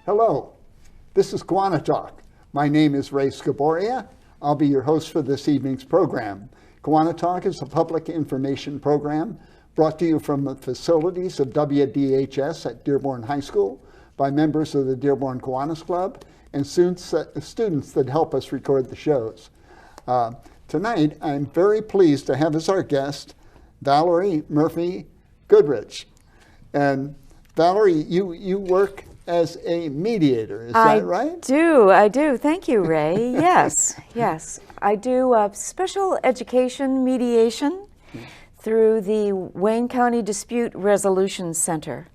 Hello, this is KiwaniTalk. My name is Ray Scaboria. I'll be your host for this evening's program. KiwaniTalk is a public information program brought to you from the facilities of WDHS at Dearborn High School by members of the Dearborn Kiwanis Club and students that help us record the shows. Tonight, I'm very pleased to have as our guest Valerie Murphy-Goodrich. And Valerie, you work as a mediator, is that right? I do. Thank you, Ray. Yes. I do special education mediation through the Wayne County Dispute Resolution Center.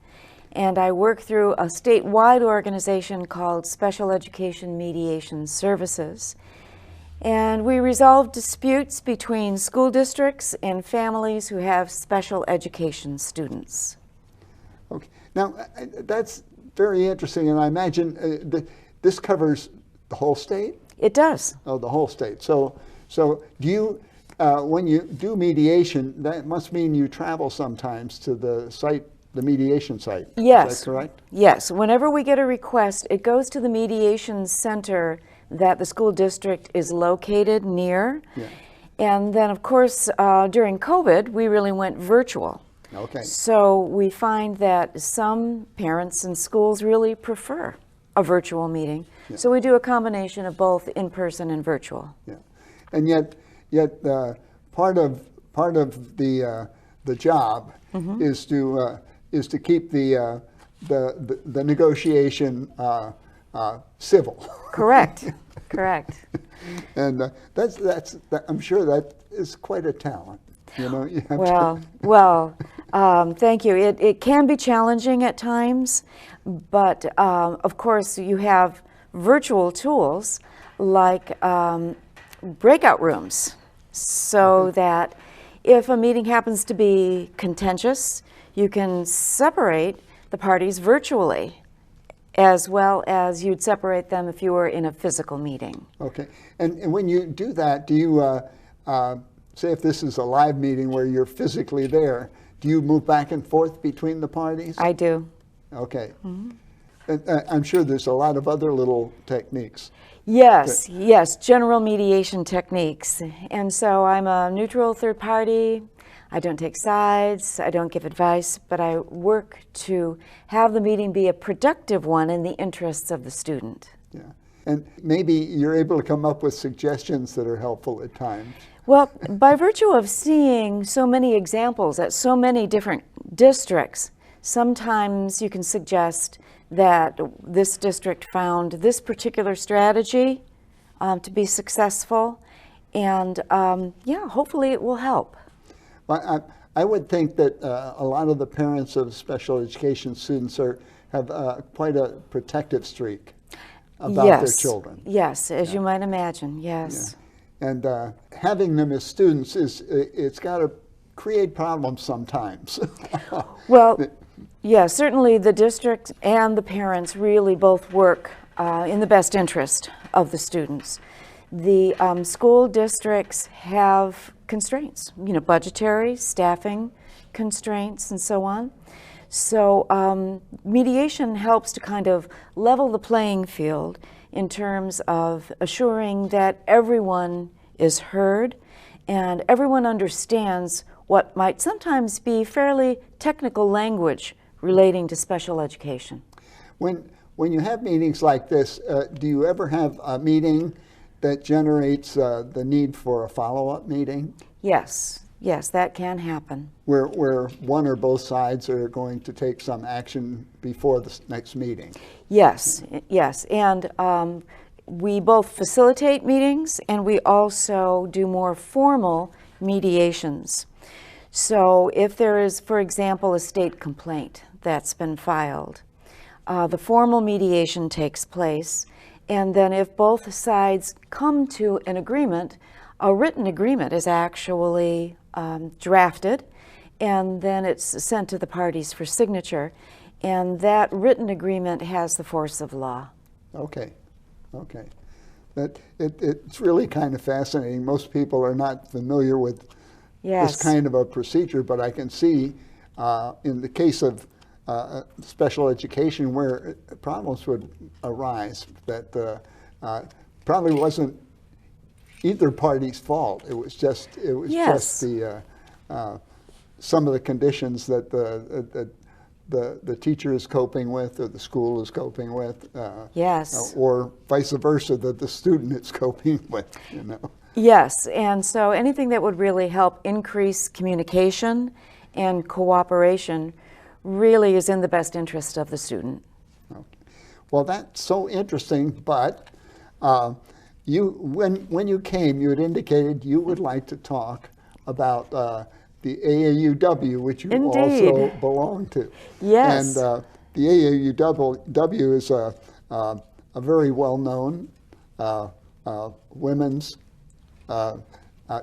And I work through a statewide organization called Special Education Mediation Services. And we resolve disputes between school districts and families who have special education students. Okay. Now, that's very interesting, and I imagine this covers the whole state? It does. Oh, the whole state. So do you, when you do mediation, that must mean you travel sometimes to the site, the mediation site. Yes. Is that correct? Yes. Whenever we get a request, it goes to the mediation center that the school district is located near. Yeah. And then, of course, during COVID, we really went virtual. Okay. So we find that some parents and schools really prefer a virtual meeting. Yeah. So we do a combination of both in-person and virtual. Yeah, and yet part of the job is to keep the negotiation civil. Correct. And I'm sure that is quite a talent. You know, you have thank you. It can be challenging at times, but of course you have virtual tools like breakout rooms, so that if a meeting happens to be contentious, you can separate the parties virtually, as well as you'd separate them if you were in a physical meeting. Okay, and when you do that, do you say if this is a live meeting where you're physically there, do you move back and forth between the parties? I do. Okay. Mm-hmm. And I'm sure there's a lot of other little techniques. Yes, general mediation techniques. And so I'm a neutral third party. I don't take sides, I don't give advice, but I work to have the meeting be a productive one in the interests of the student. Yeah. And maybe you're able to come up with suggestions that are helpful at times. Well, by virtue of seeing so many examples at so many different districts, sometimes you can suggest that this district found this particular strategy to be successful, and hopefully it will help. Well, I would think that a lot of the parents of special education students have quite a protective streak about their children. Yes, as you might imagine, yes. Yeah. And having them as students it's got to create problems sometimes. Well, yeah, certainly the district and the parents really both work in the best interest of the students. The school districts have constraints, budgetary, staffing constraints, and so on. So mediation helps to kind of level the playing field in terms of assuring that everyone is heard and everyone understands what might sometimes be fairly technical language relating to special education. When you have meetings like this, do you ever have a meeting that generates the need for a follow-up meeting? Yes, that can happen. Where one or both sides are going to take some action before the next meeting. Yes, and we both facilitate meetings and we also do more formal mediations. So if there is, for example, a state complaint that's been filed, the formal mediation takes place, and then if both sides come to an agreement, a written agreement is actually drafted, and then it's sent to the parties for signature, and that written agreement has the force of law. Okay. It's really kind of fascinating. Most people are not familiar with this kind of a procedure, but I can see in the case of special education where problems would arise that probably wasn't either party's fault. It was just Yes. the some of the conditions that the teacher is coping with, or the school is coping with, Yes. or vice versa, that the student is coping with. You know. Yes, and so anything that would really help increase communication and cooperation really is in the best interest of the student. Okay. Well, that's so interesting, but when you came, you had indicated you would like to talk about the AAUW, which you Indeed. also belong to. Yes. And the AAUW is a very well-known women's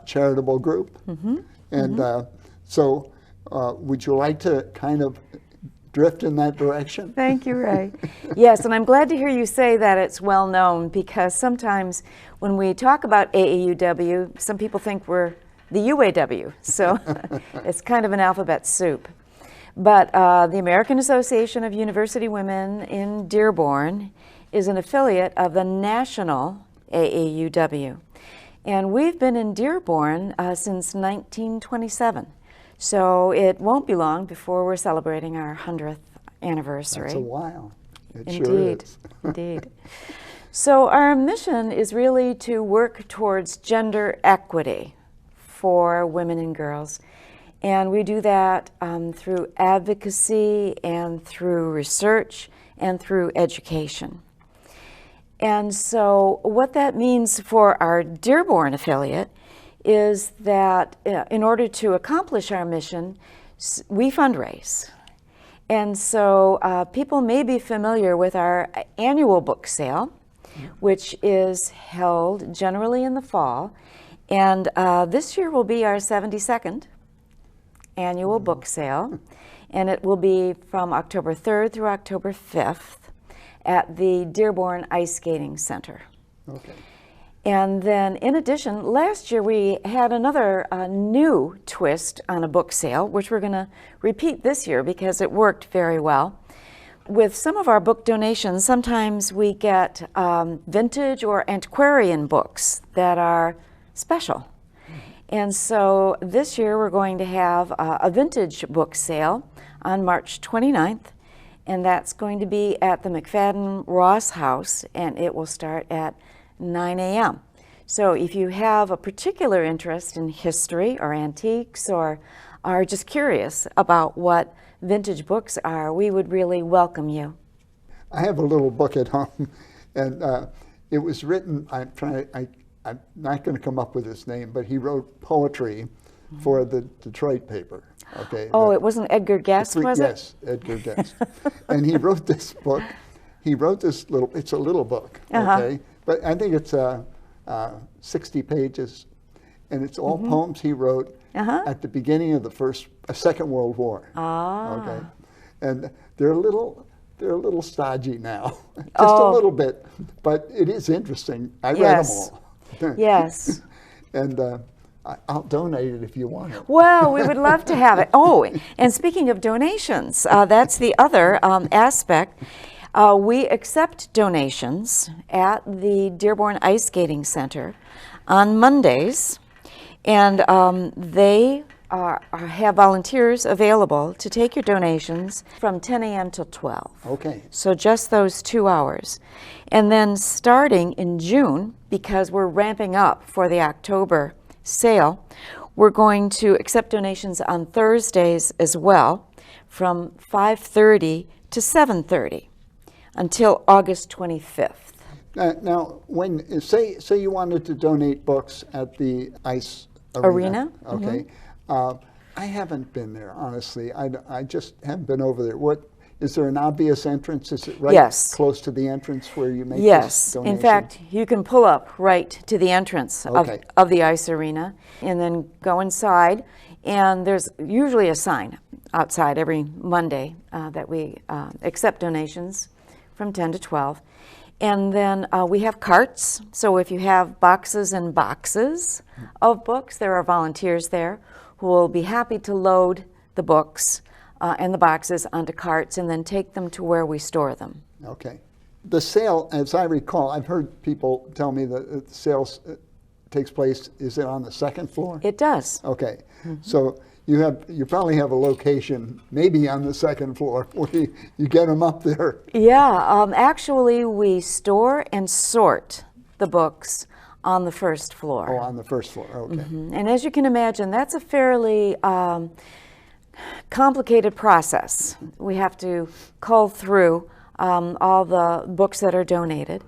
charitable group. Mm-hmm. And so would you like to kind of drift in that direction? Thank you, Ray. Yes, and I'm glad to hear you say that it's well known, because sometimes when we talk about AAUW, some people think we're the UAW, so it's kind of an alphabet soup. But the American Association of University Women in Dearborn is an affiliate of the national AAUW. And we've been in Dearborn since 1927. So it won't be long before we're celebrating our 100th anniversary. That's a while. It Indeed, sure is. indeed. So our mission is really to work towards gender equity for women and girls. And we do that through advocacy and through research and through education. And so what that means for our Dearborn affiliate is that in order to accomplish our mission, we fundraise. And so people may be familiar with our annual book sale, which is held generally in the fall. And this year will be our 72nd annual book sale. And it will be from October 3rd through October 5th at the Dearborn Ice Skating Center. Okay. And then in addition, last year we had another new twist on a book sale, which we're going to repeat this year because it worked very well. With some of our book donations, sometimes we get vintage or antiquarian books that are special. And so this year we're going to have a vintage book sale on March 29th, and that's going to be at the McFadden Ross House, and it will start at 9 a.m. So if you have a particular interest in history or antiques or are just curious about what vintage books are, we would really welcome you. I have a little book at home, and it was written, I'm not going to come up with his name, but he wrote poetry for the Detroit paper. Okay. Oh, it wasn't Edgar Guest, was it? Yes, Edgar Guest. And he wrote this book. He wrote this it's a little book, okay? But I think it's 60 pages, and it's all poems he wrote at the beginning of the Second World War. Ah. Okay, and they're a little stodgy now, just a little bit, but it is interesting. I read them all. Yes. And I'll donate it if you want it. Well, we would love to have it. Oh, and speaking of donations, that's the other aspect. We accept donations at the Dearborn Ice Skating Center on Mondays, and they have volunteers available to take your donations from 10 a.m. till 12. Okay. So just those 2 hours. And then starting in June, because we're ramping up for the October sale, we're going to accept donations on Thursdays as well from 5:30 to 7:30. Until August 25th. Now, when say you wanted to donate books at the ice arena, okay, I haven't been there honestly. I just haven't been over there. What is there an obvious entrance? Is it right close to the entrance where you make this donation? In fact, you can pull up right to the entrance of the ice arena and then go inside. And there's usually a sign outside every Monday that we accept donations from 10 to 12. And then we have carts. So if you have boxes and boxes of books, there are volunteers there who will be happy to load the books and the boxes onto carts and then take them to where we store them. Okay. The sale, as I recall, I've heard people tell me that the sale takes place, is it on the second floor? It does. Okay. So you probably have a location maybe on the second floor where you get them up there. Yeah, actually we store and sort the books on the first floor. Oh, on the first floor, okay. And as you can imagine, that's a fairly complicated process. We have to cull through all the books that are donated.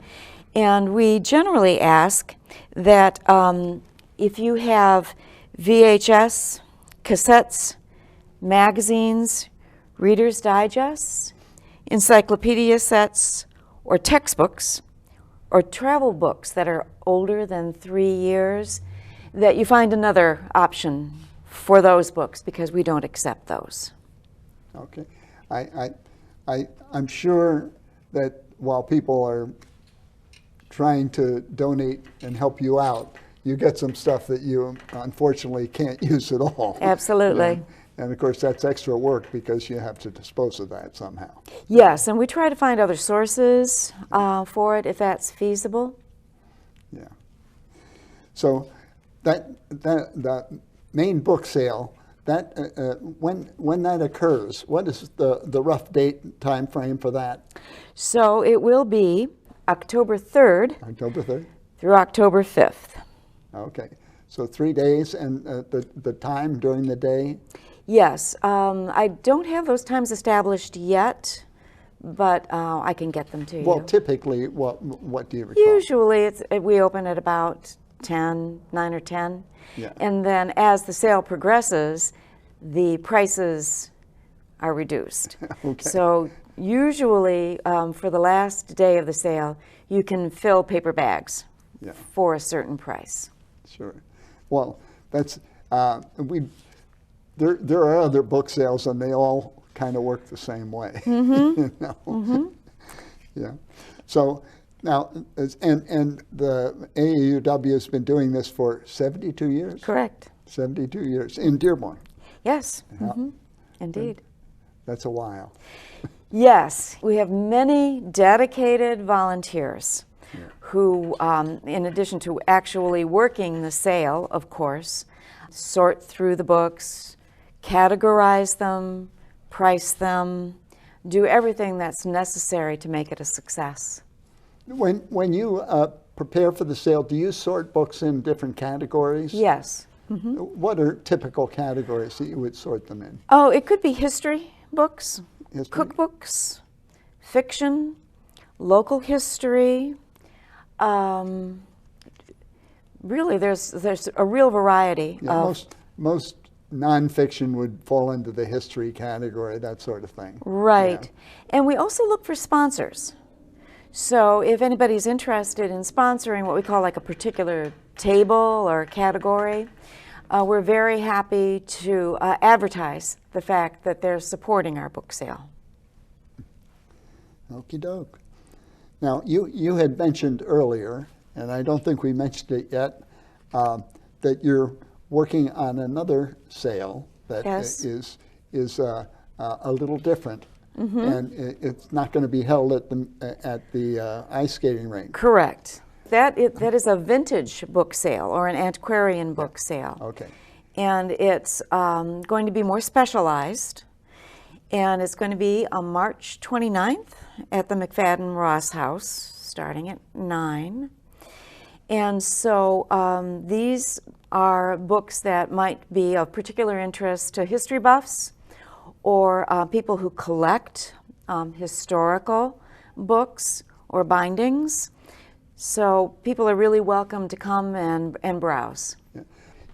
And we generally ask that if you have VHS, cassettes, magazines, Reader's Digests, encyclopedia sets, or textbooks, or travel books that are older than 3 years, that you find another option for those books, because we don't accept those. Okay. I'm sure that while people are trying to donate and help you out, you get some stuff that you unfortunately can't use at all. Absolutely. And of course that's extra work because you have to dispose of that somehow. Yes, and we try to find other sources for it if that's feasible. Yeah. So that main book sale, that when that occurs, what is the rough date time frame for that? So it will be October 3rd. October 3rd? Through October 5th. Okay. So 3 days, and the time during the day? Yes. I don't have those times established yet, but I can get them to you. Well, typically, what do you recall? Usually we open at about 9 or 10. Yeah. And then as the sale progresses, the prices are reduced. Okay. So usually for the last day of the sale, you can fill paper bags for a certain price. Sure. Well, that's there are other book sales, and they all kind of work the same way. You know? Yeah. So now, and the AAUW has been doing this for 72 years? Correct. 72 years in Dearborn. Yes. Indeed. That's a while. Yes. We have many dedicated volunteers who, in addition to actually working the sale, of course, sort through the books, categorize them, price them, do everything that's necessary to make it a success. When you prepare for the sale, do you sort books in different categories? Yes. What are typical categories that you would sort them in? Oh, it could be history books, History? cookbooks, fiction, local history. Really, there's a real variety. Yeah, most nonfiction would fall into the history category, that sort of thing. Right. Yeah. And we also look for sponsors. So if anybody's interested in sponsoring what we call like a particular table or category, we're very happy to advertise the fact that they're supporting our book sale. Okie doke. Now, you had mentioned earlier, and I don't think we mentioned it yet, that you're working on another sale that is a little different. And it's not going to be held at the ice skating rink. Correct. That is a vintage book sale or an antiquarian book sale. Okay. And it's going to be more specialized. And it's going to be on March 29th at the McFadden Ross House, starting at 9. And so these are books that might be of particular interest to history buffs or people who collect historical books or bindings. So people are really welcome to come and browse. Yeah.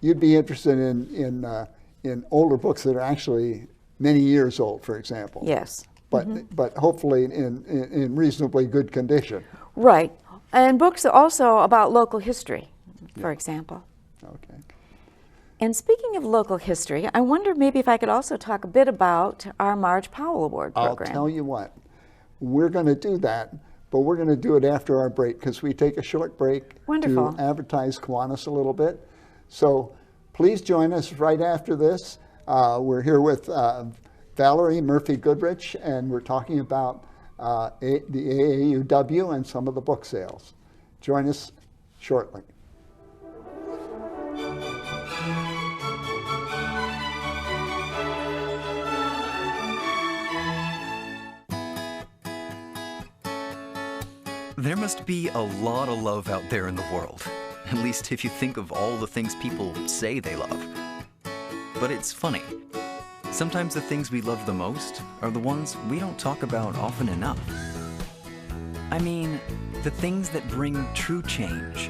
You'd be interested in older books that are actually many years old, for example. Yes. But hopefully in reasonably good condition. Right. And books also about local history, for example. Okay. And speaking of local history, I wonder maybe if I could also talk a bit about our Marge Powell Award program. I'll tell you what, we're going to do that, but we're going to do it after our break because we take a short break to advertise Kiwanis a little bit. So please join us right after this. We're here with Valerie Murphy-Goodrich, and we're talking about the AAUW and some of the book sales. Join us shortly. There must be a lot of love out there in the world, at least if you think of all the things people say they love. But it's funny. Sometimes the things we love the most are the ones we don't talk about often enough. I mean, the things that bring true change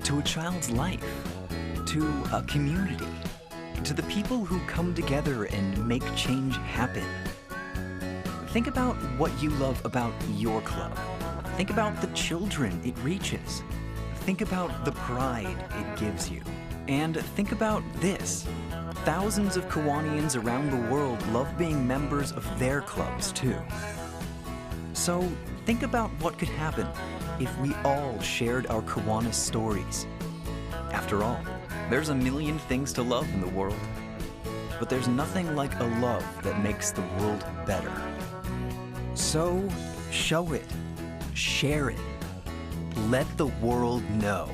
to a child's life, to a community, to the people who come together and make change happen. Think about what you love about your club. Think about the children it reaches. Think about the pride it gives you. And think about this. Thousands of Kiwanians around the world love being members of their clubs too. So think about what could happen if we all shared our Kiwanis stories. After all, there's a million things to love in the world, but there's nothing like a love that makes the world better. So show it, share it, let the world know.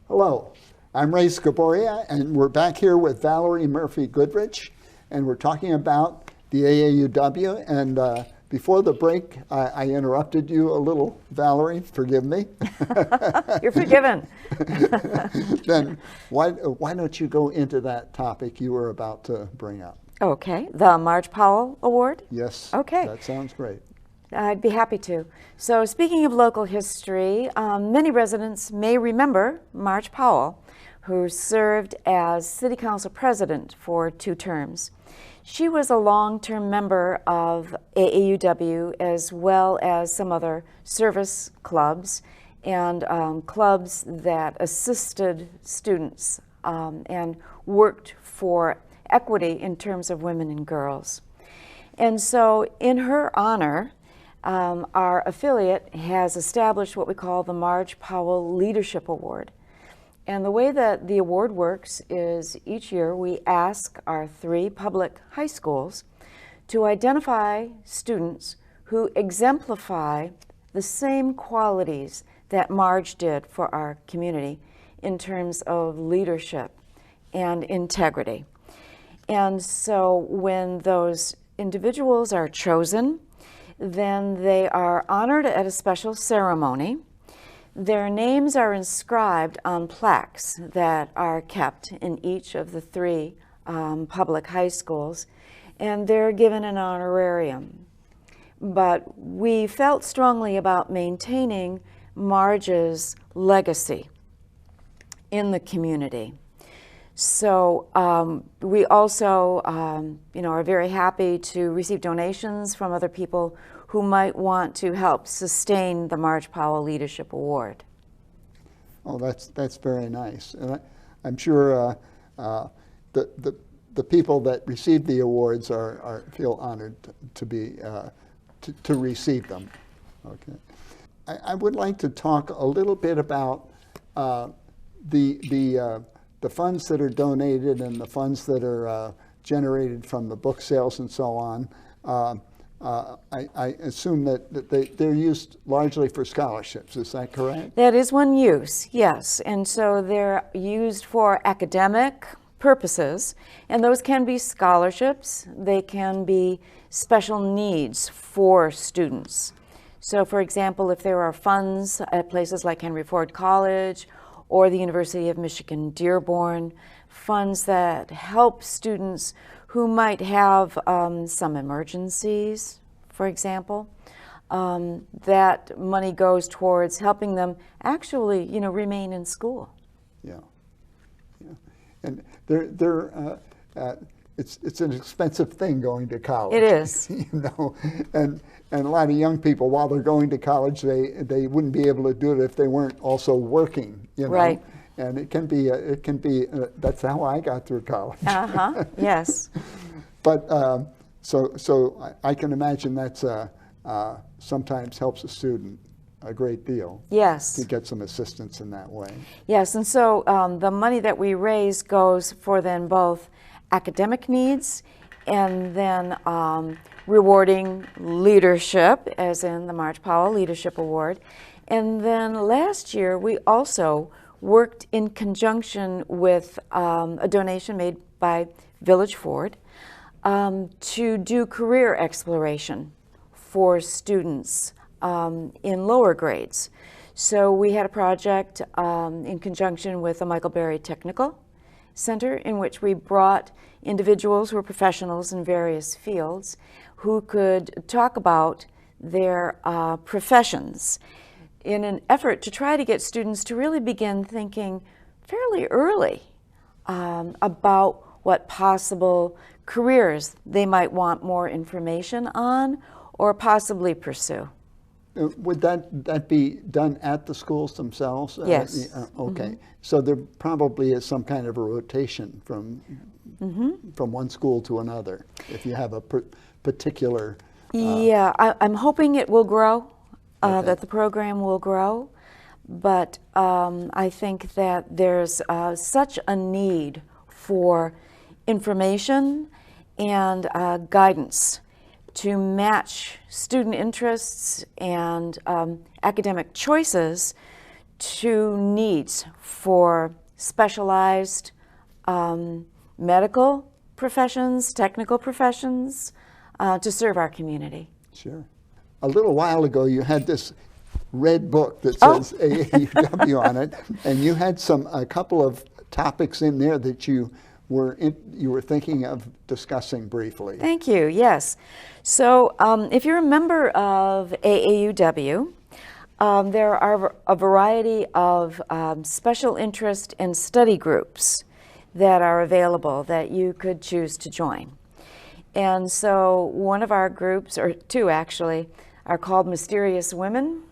Hello, I'm Ray Scaboria, and we're back here with Valerie Murphy-Goodrich, and we're talking about the AAUW. And before the break, I interrupted you a little, Valerie. Forgive me. You're forgiven. Then why don't you go into that topic you were about to bring up? Okay, the Marge Powell Award? Yes. Okay. That sounds great. I'd be happy to. So speaking of local history, many residents may remember Marge Powell, who served as City Council President for 2 terms. She was a long-term member of AAUW as well as some other service clubs and clubs that assisted students and worked for equity in terms of women and girls. And so in her honor, our affiliate has established what we call the Marge Powell Leadership Award. And the way that the award works is each year we ask our 3 public high schools to identify students who exemplify the same qualities that Marge did for our community in terms of leadership and integrity. And so when those individuals are chosen, then they are honored at a special ceremony. Their names are inscribed on plaques that are kept in each of the 3 public high schools, and they're given an honorarium. But we felt strongly about maintaining Marge's legacy in the community. So we also are very happy to receive donations from other people who might want to help sustain the Marge Powell Leadership Award. Oh, that's very nice. And I'm sure the people that receive the awards feel honored to receive them. Okay. I would like to talk a little bit about the funds that are donated and the funds that are generated from the book sales and so on. I assume that they're used largely for scholarships. Is that correct? That is one use, yes. And so they're used for academic purposes, and those can be scholarships. They can be special needs for students. So for example, if there are funds at places like Henry Ford College or the University of Michigan Dearborn, funds that help students who might have some emergencies, for example, that money goes towards helping them actually, remain in school. Yeah, and it's an expensive thing going to college. It is. And a lot of young people, while they're going to college, they wouldn't be able to do it if they weren't also working. Right. And it can be that's how I got through college. Yes. But so I can imagine that's sometimes helps a student. a great deal. Yes. To get some assistance in that way. Yes, and so the money that we raise goes for then both academic needs and then rewarding leadership, as in the Marge Powell Leadership Award. And then last year we also worked in conjunction with a donation made by Village Ford to do career exploration for students in lower grades. So we had a project in conjunction with the Michael Berry Technical Center in which we brought individuals who are professionals in various fields who could talk about their professions in an effort to try to get students to really begin thinking fairly early about what possible careers they might want more information on or possibly pursue. Would that be done at the schools themselves? Yes. Okay. So there probably is some kind of a rotation from one school to another if you have a particular... yeah, I'm hoping it will grow, Okay. that the program will grow, but I think that there's such a need for information and guidance to match student interests and academic choices to needs for specialized medical professions, technical professions, to serve our community. Sure. A little while ago, you had this red book that says AAUW on it, and you had a couple of topics in there that you were thinking of discussing briefly. Thank you, yes. So if you're a member of AAUW, there are a variety of special interest and study groups that are available that you could choose to join. And so one of our groups, or two actually, are called Mysterious Women.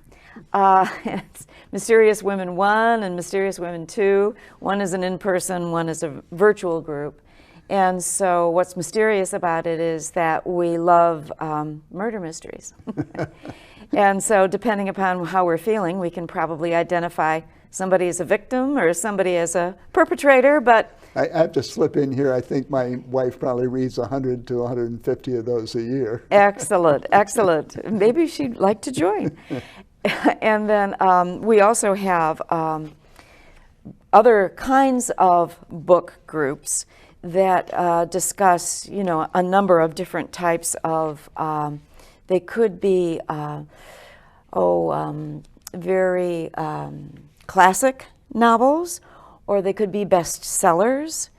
It's Mysterious Women 1 and Mysterious Women 2. One is an in-person, one is a virtual group. And so what's mysterious about it is that we love murder mysteries. And so depending upon how we're feeling, we can probably identify somebody as a victim or somebody as a perpetrator, but... I have to slip in here. I think my wife probably reads 100 to 150 of those a year. Excellent, excellent. Maybe she'd like to join. And then we also have other kinds of book groups that discuss, a number of different types of, they could be, very classic novels, or they could be bestsellers.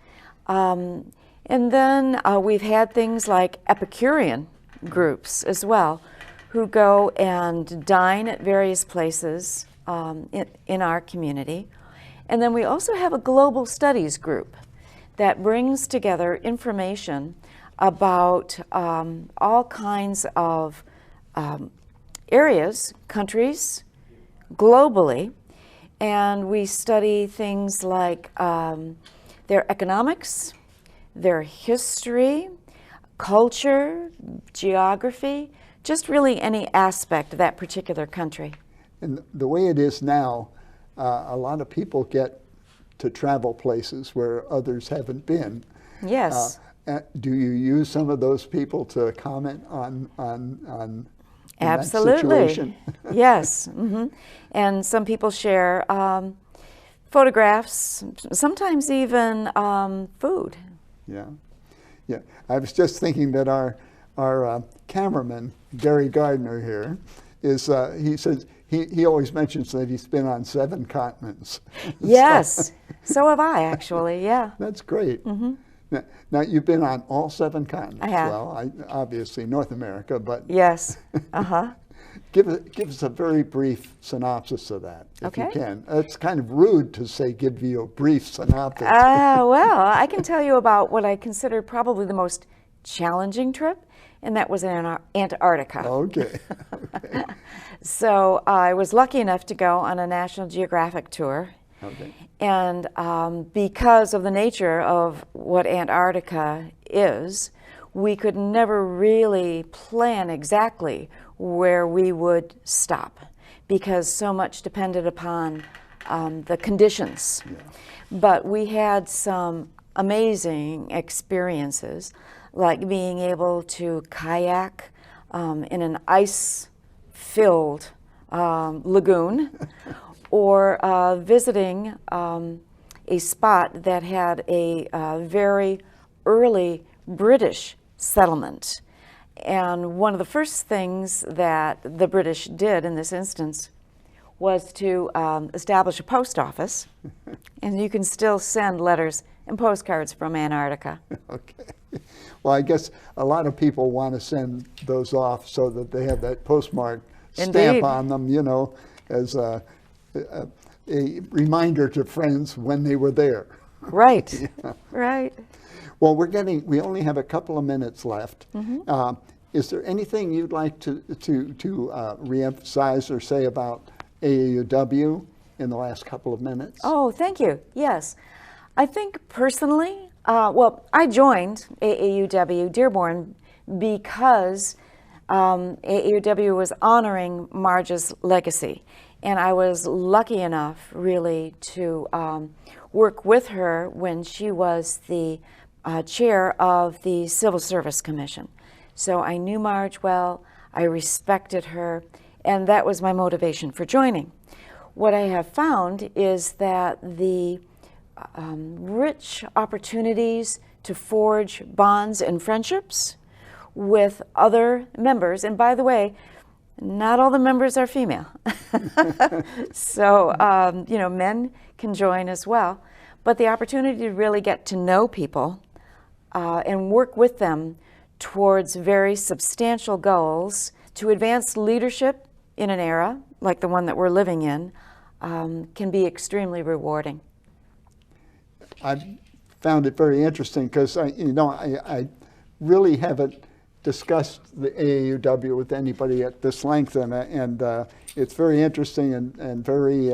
And then we've had things like Epicurean groups as well, who go and dine at various places in our community. And then we also have a global studies group that brings together information about all kinds of areas, countries, globally, and we study things like their economics, their history, culture, geography, just really any aspect of that particular country. And the way it is now, a lot of people get to travel places where others haven't been. Yes. Do you use some of those people to comment on Absolutely. that situation? Yes. And some people share photographs, sometimes even food. Yeah. Yeah. I was just thinking that our cameraman, Gary Gardner here, is, he says, he always mentions that he's been on 7 continents. Yes, so have I actually, yeah. That's great. Now, you've been on all 7 continents. I have. Well, obviously North America, but Yes, give us a very brief synopsis of that, if you Okay. can. It's kind of rude to say give you a brief synopsis. Well, I can tell you about what I consider probably the most challenging trip, and that was in Antarctica. Okay. So I was lucky enough to go on a National Geographic tour. Okay. And because of the nature of what Antarctica is, we could never really plan exactly where we would stop, because so much depended upon the conditions. Yeah. But we had some amazing experiences, like being able to kayak in an ice-filled lagoon, or visiting a spot that had a very early British settlement. And one of the first things that the British did in this instance was to establish a post office, and you can still send letters and postcards from Antarctica. Okay. Well, I guess a lot of people want to send those off so that they have that postmark stamp Indeed. on them, you know, as a reminder to friends when they were there. Right, right. Well, we only have a couple of minutes left. Is there anything you'd like to reemphasize or say about AAUW in the last couple of minutes? Oh, thank you. Yes. I think personally, well, I joined AAUW Dearborn because AAUW was honoring Marge's legacy. And I was lucky enough, really, to work with her when she was the chair of the Civil Service Commission. So I knew Marge well, I respected her, and that was my motivation for joining. What I have found is that the rich opportunities to forge bonds and friendships with other members, and by the way, not all the members are female. So, you know, men can join as well. But the opportunity to really get to know people and work with them towards very substantial goals to advance leadership in an era like the one that we're living in can be extremely rewarding. I found it very interesting because I really haven't discussed the AAUW with anybody at this length, and it's very interesting and very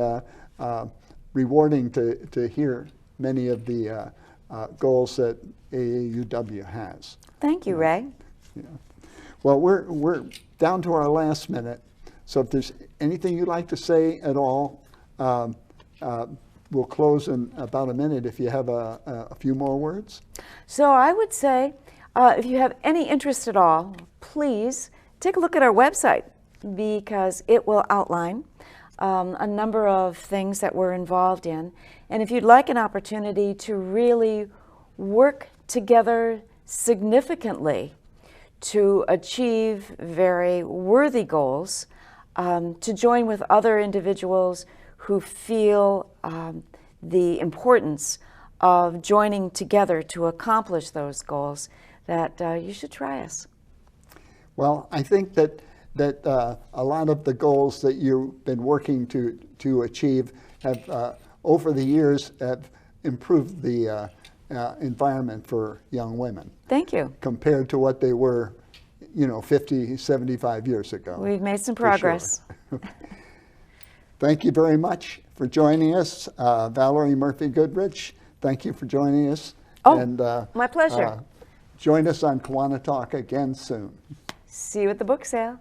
rewarding to hear many of the goals that AAUW has. Thank you, Ray. Yeah. Well, we're down to our last minute, so if there's anything you'd like to say at all, we'll close in about a minute if you have a few more words. So I would say, if you have any interest at all, please take a look at our website, because it will outline a number of things that we're involved in. And if you'd like an opportunity to really work together significantly to achieve very worthy goals, to join with other individuals who feel the importance of joining together to accomplish those goals, that you should try us. Well, I think that a lot of the goals that you've been working to achieve have, over the years, have improved the environment for young women. Thank you. Compared to what they were, 50, 75 years ago. We've made some progress. Sure. Thank you very much for joining us. Valerie Murphy-Goodrich, thank you for joining us. Oh, and, my pleasure. Join us on KiwaniTalk again soon. See you at the book sale.